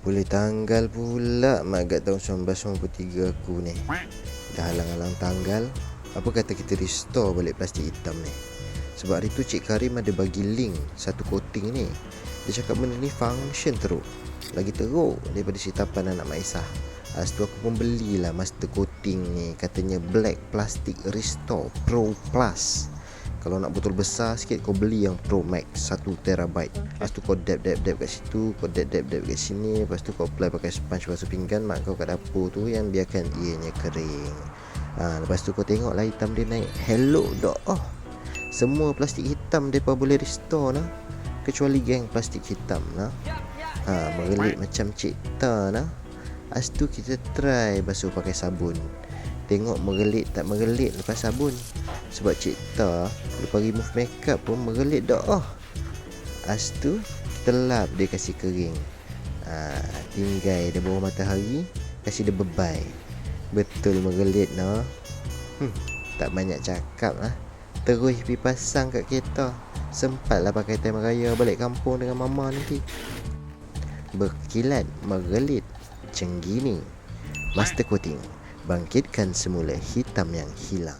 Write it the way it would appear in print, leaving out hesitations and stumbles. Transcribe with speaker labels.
Speaker 1: Boleh tanggal pula mak kat tahun 1993 aku ni. Dah halang-halang tanggal. Apa kata kita restore balik plastik hitam ni? Sebab hari tu Cik Karim ada bagi link satu coating ni. Dia cakap benda ni function teruk. Lagi teruk daripada sitapan anak Mak Isah. Lepas tu aku pun belilah master coating ni. Katanya Black Plastic Restore Pro Plus. Kalau nak botol besar sikit, kau beli yang Pro Max 1TB. Lepas tu kau dab kat situ, kau dab kat sini. Lepas tu kau apply pakai sponge basuh pinggan mak kau kat dapur tu, yang biarkan ianya kering. Lepas tu kau tengok lah hitam dia naik. Hello dah. Semua plastik hitam mereka boleh restore lah, kecuali geng plastik hitam lah. Mengelit macam Cik Ta lah. Lepas tu kita try basuh pakai sabun. Tengok mengelit tak mengelit lepas sabun. Sebab Cik Ta lepas remove makeup pun mengelit dah. Lepas tu kita lap dia kasih kering. Tinggai dia bawah matahari, kasih dia bebai. Betul mengelit nah. Tak banyak cakap lah. Terus pergi pasang kat kereta. Sempatlah pakai time raya balik kampung dengan mama nanti. Berkilat mengelit Cenggini Master Coating, bangkitkan semula hitam yang hilang.